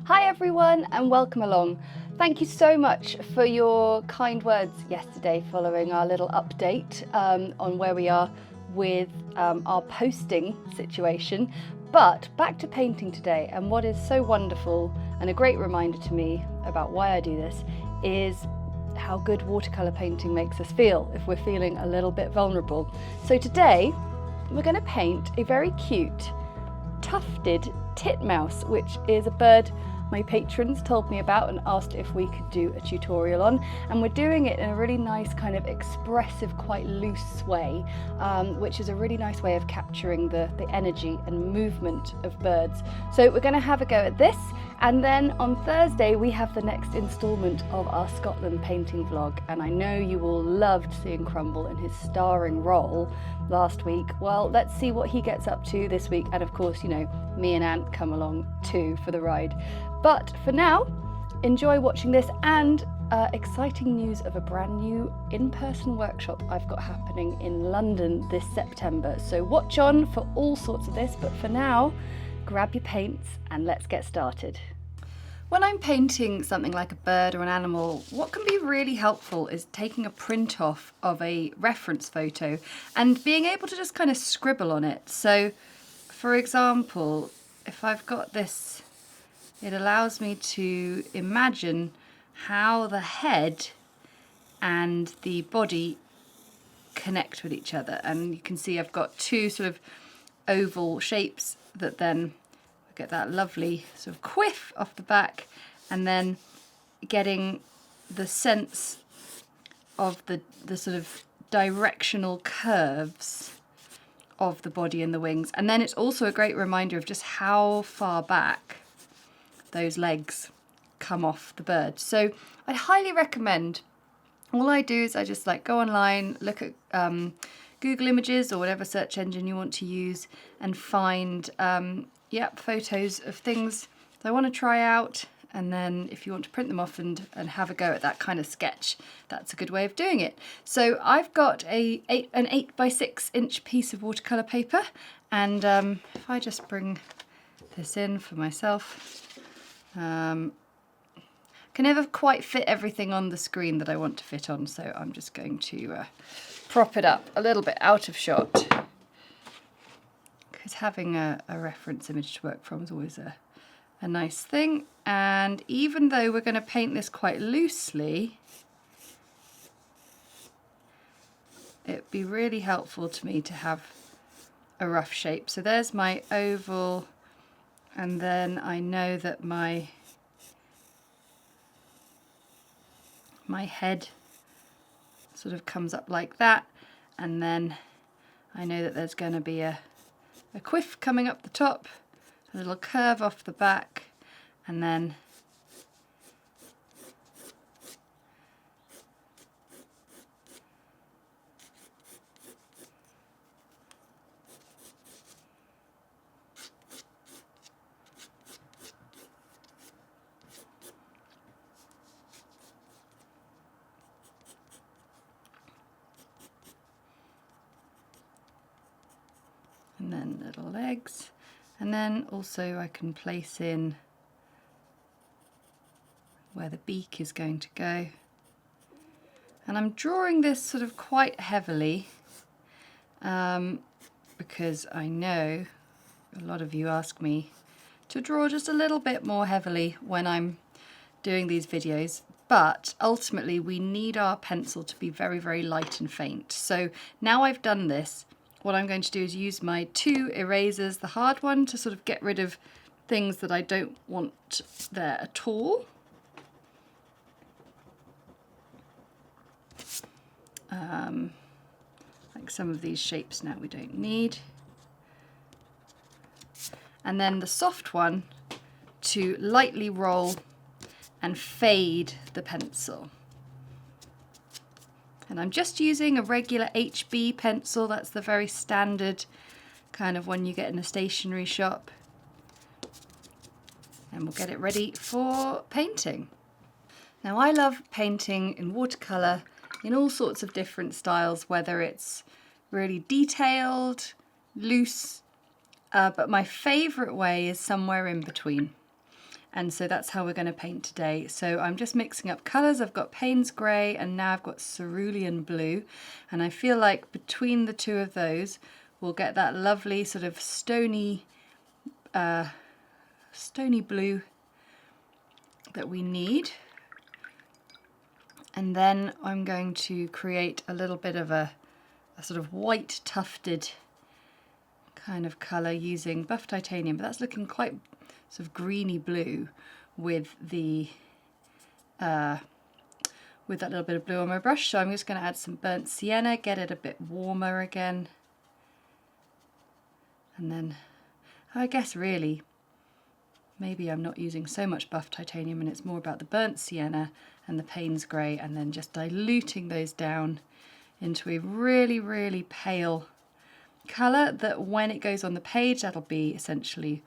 Hi everyone and welcome along. Thank you so much for your kind words yesterday following our little update on where we are with our posting situation. But back to painting today, and what is so wonderful and a great reminder to me about why I do this is how good watercolour painting makes us feel if we're feeling a little bit vulnerable. So today we're going to paint a very cute tufted titmouse, which is a bird my patrons told me about and asked if we could do a tutorial on, and we're doing it in a really nice kind of expressive, quite loose way, which is a really nice way of capturing the energy and movement of birds. So we're going to have a go at this, and then on Thursday we have the next instalment of our Scotland painting vlog, and I know you all loved seeing Crumble in his starring role last week. Well, let's see what he gets up to this week, and of course, you know, me and Ant come along too for the ride. But for now, enjoy watching this, and exciting news of a brand new in-person workshop I've got happening in London this September. So watch on for all sorts of this, but for now, grab your paints and let's get started. When I'm painting something like a bird or an animal, what can be really helpful is taking a print off of a reference photo and being able to just kind of scribble on it. So, for example, if I've got this, it allows me to imagine how the head and the body connect with each other. And you can see I've got two sort of oval shapes that then get that lovely sort of quiff off the back, and then getting the sense of the sort of directional curves of the body and the wings. And then it's also a great reminder of just how far back those legs come off the bird. So I'd highly recommend, all I do is I just like go online, look at Google Images or whatever search engine you want to use, and find photos of things that I want to try out, and then if you want to print them off and have a go at that kind of sketch, that's a good way of doing it. So I've got an 8 by 6 inch piece of watercolour paper, and if I just bring this in for myself, can never quite fit everything on the screen that I want to fit on, so I'm just going to prop it up a little bit out of shot, because having a reference image to work from is always a nice thing. And even though we're going to paint this quite loosely, it'd be really helpful to me to have a rough shape. So there's my oval, and then I know that my head sort of comes up like that, and then I know that there's going to be a quiff coming up the top, a little curve off the back, and then little legs, and then also I can place in where the beak is going to go. And I'm drawing this sort of quite heavily because I know a lot of you ask me to draw just a little bit more heavily when I'm doing these videos, but ultimately we need our pencil to be very, very light and faint. So now I've done this, what I'm going to do is use my 2 erasers, the hard one to sort of get rid of things that I don't want there at all. Like some of these shapes now we don't need. And then the soft one to lightly roll and fade the pencil. And I'm just using a regular HB pencil. That's the very standard kind of one you get in a stationery shop. And we'll get it ready for painting. Now I love painting in watercolour in all sorts of different styles, whether it's really detailed, loose, but my favourite way is somewhere in between. And so that's how we're going to paint today. So I'm just mixing up colours. I've got Payne's Grey and now I've got Cerulean Blue. And I feel like between the two of those, we'll get that lovely sort of stony blue that we need. And then I'm going to create a little bit of a sort of white tufted kind of colour using buff titanium, but that's looking quite sort of greeny blue with the with that little bit of blue on my brush. So I'm just going to add some burnt sienna, get it a bit warmer again, and then I guess really maybe I'm not using so much buff titanium and it's more about the burnt sienna and the Payne's Grey, and then just diluting those down into a really, really pale colour that when it goes on the page, that'll be essentially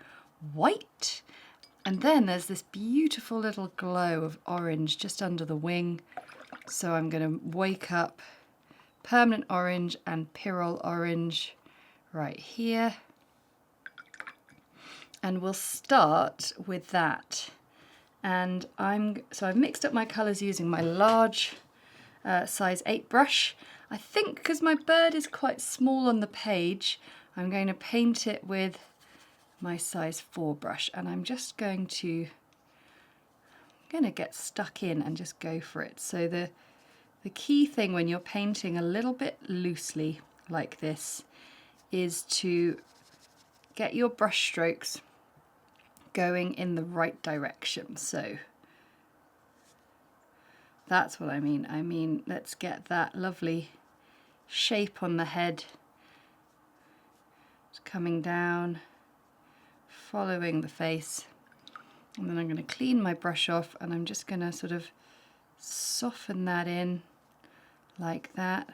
white. And then there's this beautiful little glow of orange just under the wing. So I'm going to wake up permanent orange and pyrrole orange right here. And we'll start with that. And so I've mixed up my colours using my large size 8 brush. I think because my bird is quite small on the page, I'm going to paint it with my size 4 brush, and I'm just going to get stuck in and just go for it. So the key thing when you're painting a little bit loosely like this is to get your brush strokes going in the right direction. So that's what I mean. I mean, let's get that lovely shape on the head. It's coming down, following the face. And then I'm going to clean my brush off and I'm just going to sort of soften that in like that.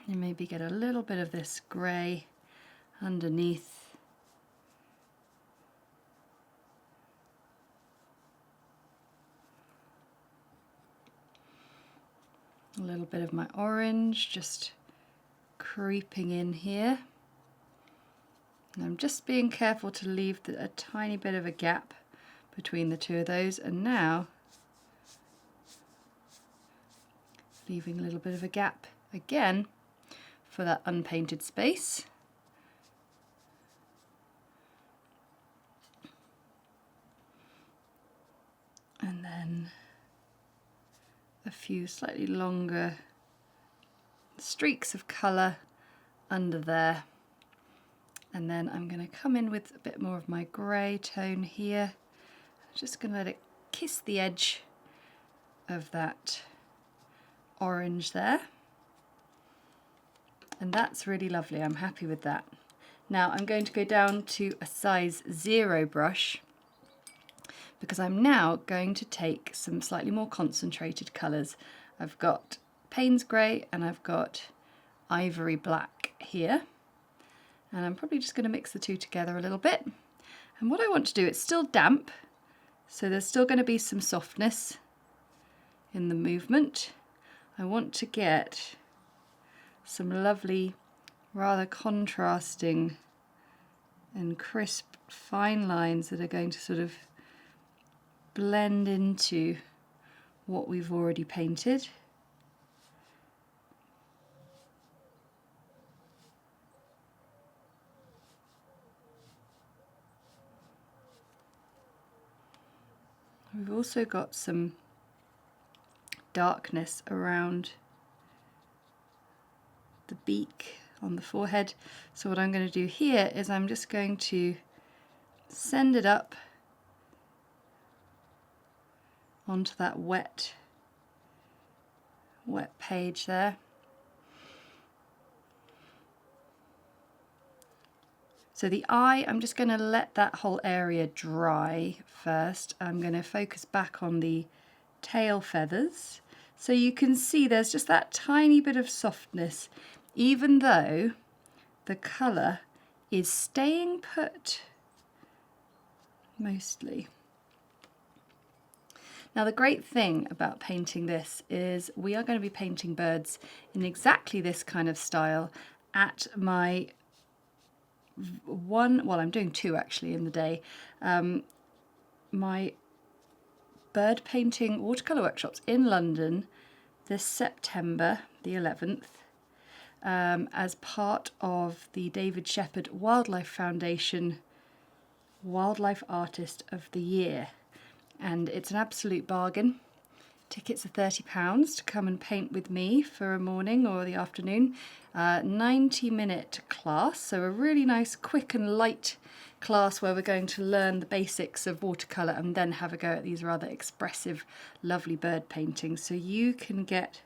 And maybe get a little bit of this grey underneath. A little bit of my orange just creeping in here. And I'm just being careful to leave a tiny bit of a gap between the two of those. And now leaving a little bit of a gap again for that unpainted space. And then a few slightly longer streaks of colour under there. And then I'm going to come in with a bit more of my grey tone here. I'm just going to let it kiss the edge of that orange there. And that's really lovely. I'm happy with that. Now I'm going to go down to a size 0 brush because I'm now going to take some slightly more concentrated colours. I've got Payne's Grey and I've got Ivory Black here. And I'm probably just going to mix the two together a little bit. And what I want to do, it's still damp, so there's still going to be some softness in the movement. I want to get some lovely, rather contrasting and crisp fine lines that are going to sort of blend into what we've already painted. We've also got some darkness around the beak on the forehead. So what I'm going to do here is I'm just going to send it up onto that wet page there. So the eye, I'm just going to let that whole area dry first. I'm going to focus back on the tail feathers. So you can see there's just that tiny bit of softness, even though the colour is staying put mostly. Now the great thing about painting this is we are going to be painting birds in exactly this kind of style at my one, well, I'm doing two actually in the day, my bird painting watercolour workshops in London this September the 11th, as part of the David Shepherd Wildlife Foundation Wildlife Artist of the Year. And it's an absolute bargain. Tickets are £30 to come and paint with me for a morning or the afternoon. 90-minute class, so a really nice, quick and light class where we're going to learn the basics of watercolour and then have a go at these rather expressive, lovely bird paintings. So you can get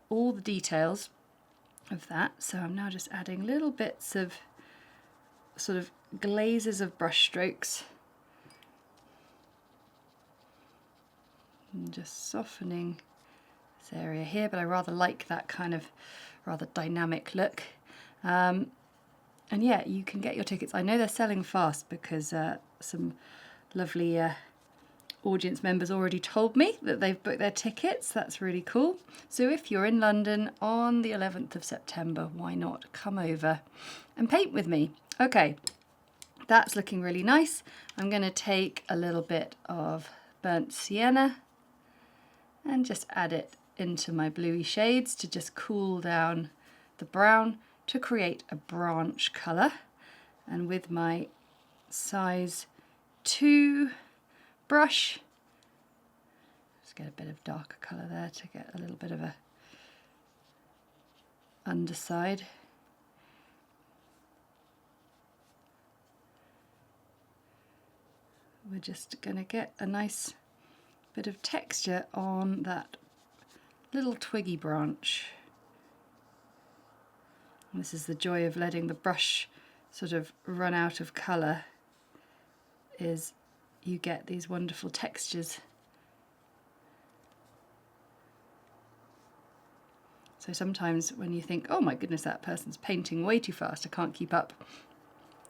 all the details of that. So I'm now just adding little bits of sort of glazes of brush strokes. And just softening this area here, but I rather like that kind of rather dynamic look. And yeah, you can get your tickets. I know they're selling fast because some lovely audience members already told me that they've booked their tickets. That's really cool. So if you're in London on the 11th of September, why not come over and paint with me? Okay, that's looking really nice. I'm going to take a little bit of burnt sienna and just add it into my bluey shades to just cool down the brown to create a branch colour. And with my size 2 brush, just get a bit of darker colour there to get a little bit of a underside. We're just going to get a nice bit of texture on that little twiggy branch. And this is the joy of letting the brush sort of run out of colour, is you get these wonderful textures. So sometimes when you think, oh my goodness, that person's painting way too fast, I can't keep up.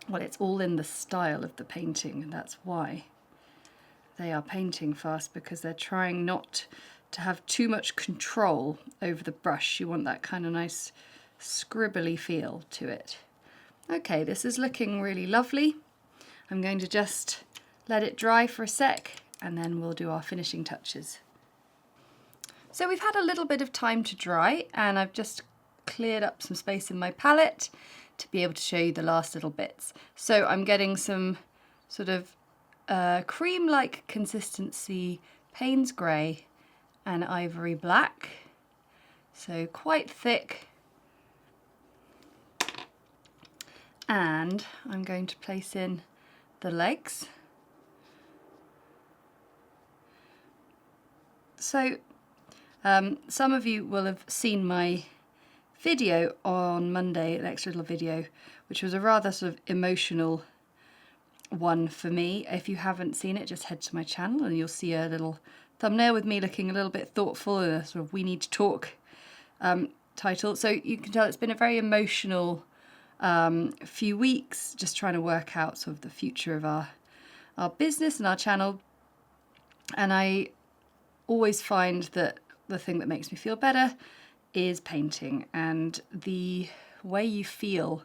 Well, it's all in the style of the painting, and that's why they are painting fast, because they're trying not to have too much control over the brush. You want that kind of nice scribbly feel to it. Okay, this is looking really lovely. I'm going to just let it dry for a sec and then we'll do our finishing touches. So we've had a little bit of time to dry and I've just cleared up some space in my palette to be able to show you the last little bits. So I'm getting some sort of cream-like consistency Payne's grey and ivory black, so quite thick. And I'm going to place in the legs. So some of you will have seen my video on Monday, an extra little video, which was a rather sort of emotional one for me. If you haven't seen it, just head to my channel and you'll see a little thumbnail with me looking a little bit thoughtful and a sort of "We Need to Talk" title. So you can tell it's been a very emotional few weeks, just trying to work out sort of the future of our business and our channel. And I always find that the thing that makes me feel better is painting, and the way you feel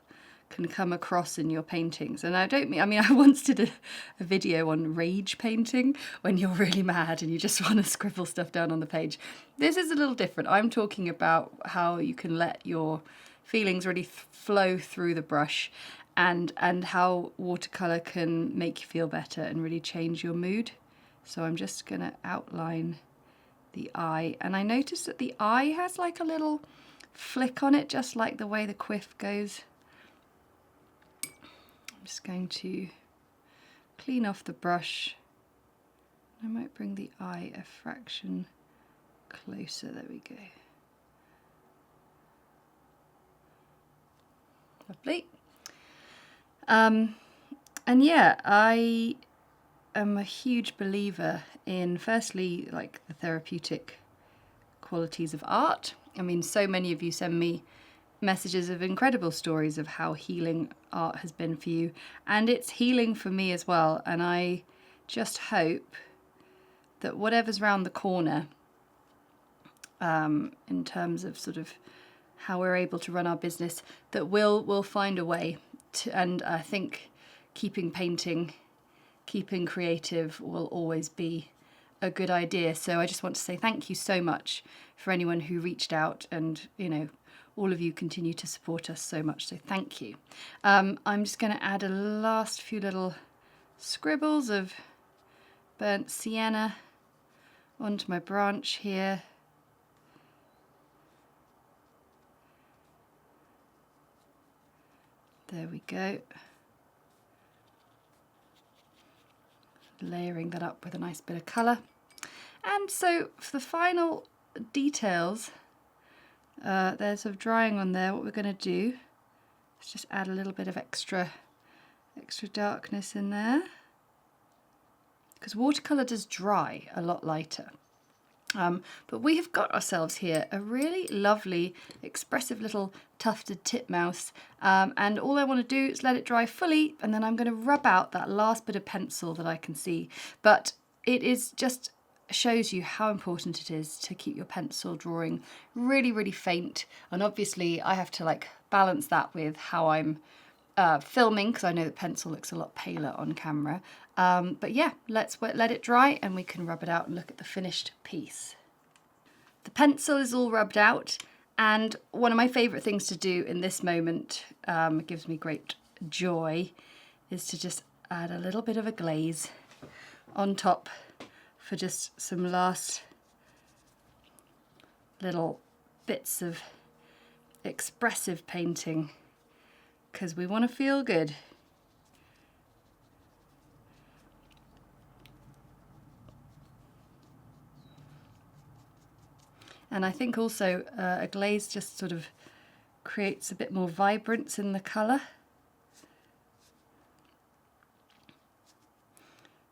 can come across in your paintings. And I don't mean, I once did a video on rage painting, when you're really mad and you just want to scribble stuff down on the page. This is a little different. I'm talking about how you can let your feelings really flow through the brush, and how watercolour can make you feel better and really change your mood. So I'm just going to outline the eye, and I noticed that the eye has like a little flick on it, just like the way the quiff goes. I'm just going to clean off the brush. I might bring the eye a fraction closer. There we go. Lovely. And yeah, I am a huge believer in, firstly, like the therapeutic qualities of art. I mean, so many of you send me messages of incredible stories of how healing art has been for you, and it's healing for me as well. And I just hope that whatever's round the corner, in terms of sort of how we're able to run our business, that we'll find a way and I think keeping painting, keeping creative will always be a good idea. So I just want to say thank you so much for anyone who reached out, and you know, all of you continue to support us so much, so thank you. I'm just going to add a last few little scribbles of burnt sienna onto my branch here. There we go. Layering that up with a nice bit of colour. And so for the final details, there's sort of drying on there. What we're going to do is just add a little bit of extra darkness in there, because watercolour does dry a lot lighter. But we have got ourselves here a really lovely, expressive little tufted titmouse, and all I want to do is let it dry fully, and then I'm going to rub out that last bit of pencil that I can see. But it is just shows you how important it is to keep your pencil drawing really, really faint. And obviously I have to like balance that with how I'm filming, because I know the pencil looks a lot paler on camera. But yeah, let's let it dry and we can rub it out and look at the finished piece. The pencil is all rubbed out, and one of my favourite things to do in this moment, it gives me great joy, is to just add a little bit of a glaze on top for just some last little bits of expressive painting, because we want to feel good. And I think also a glaze just sort of creates a bit more vibrance in the colour.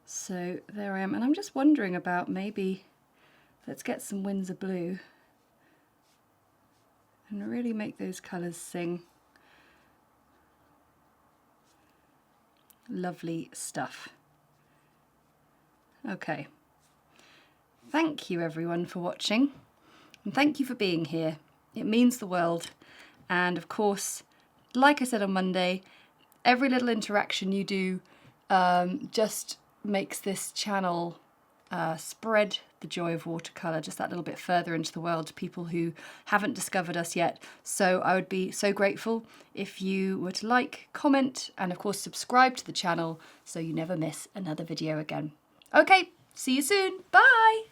So there I am, and I'm just wondering about maybe, let's get some Windsor blue and really make those colours sing. Lovely stuff. Okay. Thank you everyone for watching, and thank you for being here. It means the world. And of course, like I said on Monday, every little interaction you do just makes this channel spread the joy of watercolour just that little bit further into the world to people who haven't discovered us yet. So I would be so grateful if you were to like, comment, and of course subscribe to the channel so you never miss another video again. Okay, see you soon. Bye!